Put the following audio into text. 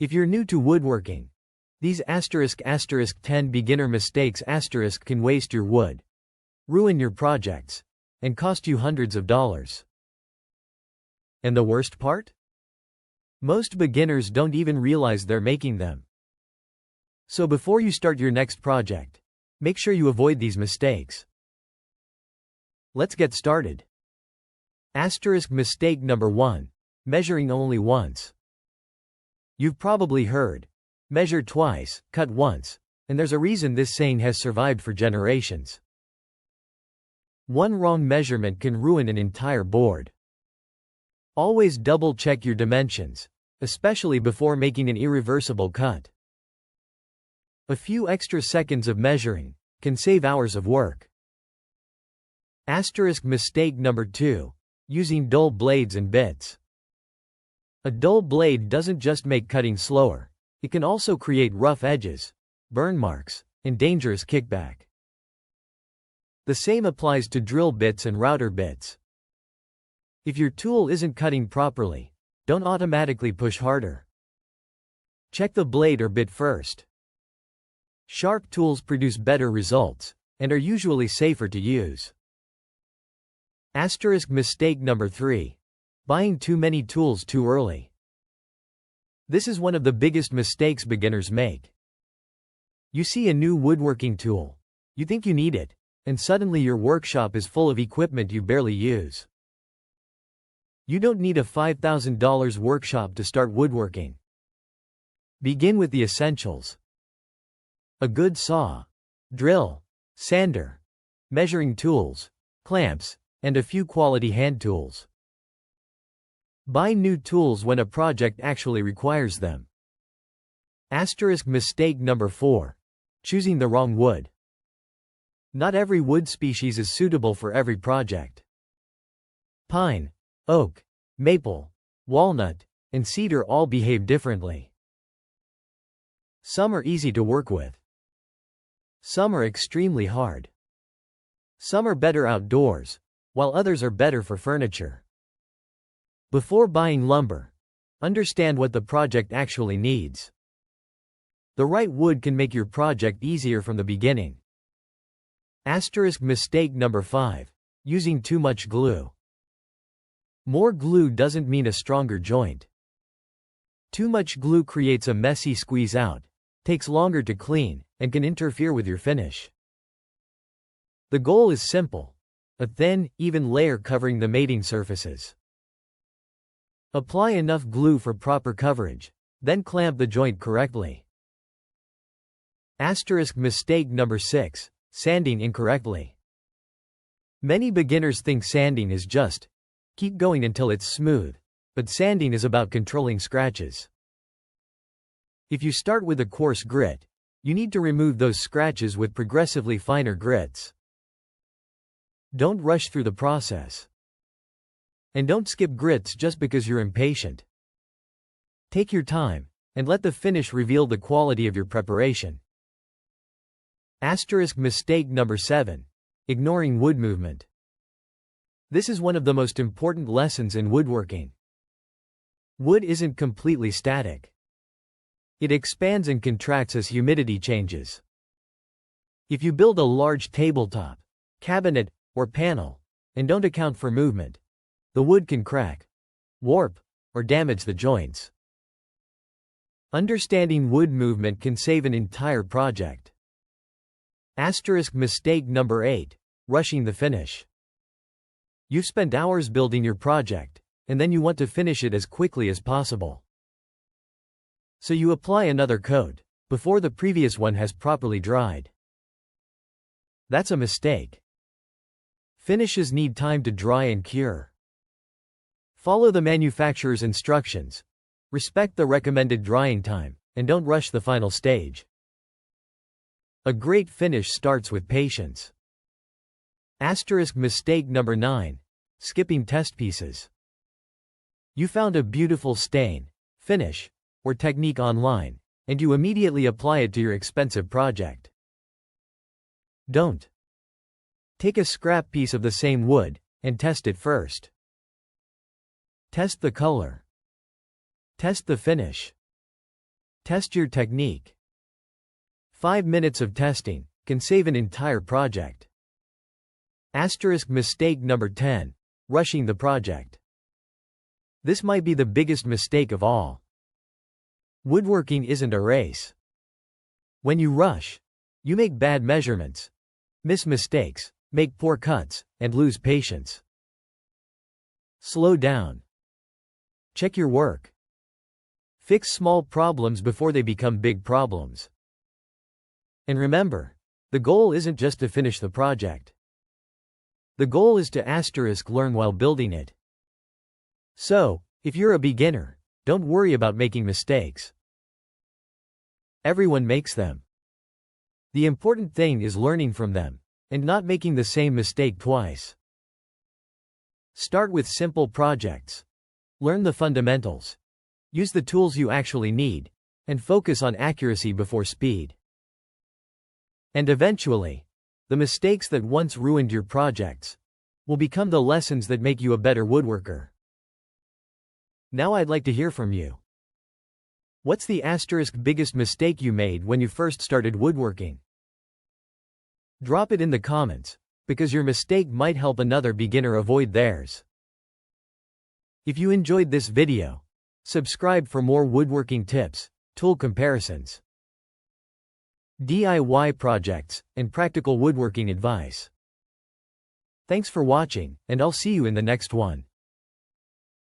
If you're new to woodworking, these **10 beginner mistakes* can waste your wood, ruin your projects, and cost you hundreds of dollars. And the worst part? Most beginners don't even realize they're making them. So before you start your next project, make sure you avoid these mistakes. Let's get started. Mistake number 1. Measuring only once. You've probably heard, measure twice, cut once, and there's a reason this saying has survived for generations. One wrong measurement can ruin an entire board. Always double-check your dimensions, especially before making an irreversible cut. A few extra seconds of measuring can save hours of work. Mistake number 2. Using dull blades and bits. A dull blade doesn't just make cutting slower, it can also create rough edges, burn marks, and dangerous kickback. The same applies to drill bits and router bits. If your tool isn't cutting properly, don't automatically push harder. Check the blade or bit first. Sharp tools produce better results, and are usually safer to use. Mistake number 3. Buying too many tools too early. This is one of the biggest mistakes beginners make. You see a new woodworking tool, you think you need it, and suddenly your workshop is full of equipment you barely use. You don't need a $5,000 workshop to start woodworking. Begin with the essentials. A good saw, drill, sander, measuring tools, clamps, and a few quality hand tools. Buy new tools when a project actually requires them. Mistake number 4. Choosing the wrong wood. Not every wood species is suitable for every project. Pine, oak, maple, walnut, and cedar all behave differently. Some are easy to work with. Some are extremely hard. Some are better outdoors, while others are better for furniture. Before buying lumber, understand what the project actually needs. The right wood can make your project easier from the beginning. Mistake number 5. Using too much glue. More glue doesn't mean a stronger joint. Too much glue creates a messy squeeze out, takes longer to clean, and can interfere with your finish. The goal is simple: a thin, even layer covering the mating surfaces. Apply enough glue for proper coverage, then clamp the joint correctly. Mistake number 6. Sanding incorrectly. Many beginners think sanding is just keep going until it's smooth, but sanding is about controlling scratches. If you start with a coarse grit, you need to remove those scratches with progressively finer grits. Don't rush through the process. And don't skip grits just because you're impatient. Take your time, and let the finish reveal the quality of your preparation. Mistake number 7. Ignoring wood movement. This is one of the most important lessons in woodworking. Wood isn't completely static. It expands and contracts as humidity changes. If you build a large tabletop, cabinet, or panel, and don't account for movement, the wood can crack, warp, or damage the joints. Understanding wood movement can save an entire project. Mistake number 8. Rushing the finish. You've spent hours building your project, and then you want to finish it as quickly as possible. So you apply another coat before the previous one has properly dried. That's a mistake. Finishes need time to dry and cure. Follow the manufacturer's instructions, respect the recommended drying time, and don't rush the final stage. A great finish starts with patience. Mistake number 9. Skipping test pieces. You found a beautiful stain, finish, or technique online, and you immediately apply it to your expensive project. Don't. Take a scrap piece of the same wood, and test it first. Test the color. Test the finish. Test your technique. 5 minutes of testing can save an entire project. Mistake number 10. Rushing the project. This might be the biggest mistake of all. Woodworking isn't a race. When you rush, you make bad measurements, miss mistakes, make poor cuts, and lose patience. Slow down. Check your work. Fix small problems before they become big problems. And remember, the goal isn't just to finish the project. The goal is to learn while building it. So, if you're a beginner, don't worry about making mistakes. Everyone makes them. The important thing is learning from them, and not making the same mistake twice. Start with simple projects. Learn the fundamentals. Use the tools you actually need, and focus on accuracy before speed. And eventually, the mistakes that once ruined your projects will become the lessons that make you a better woodworker. Now I'd like to hear from you. What's the biggest mistake you made when you first started woodworking? Drop it in the comments, because your mistake might help another beginner avoid theirs. If you enjoyed this video, subscribe for more woodworking tips, tool comparisons, DIY projects, and practical woodworking advice. Thanks for watching, and I'll see you in the next one.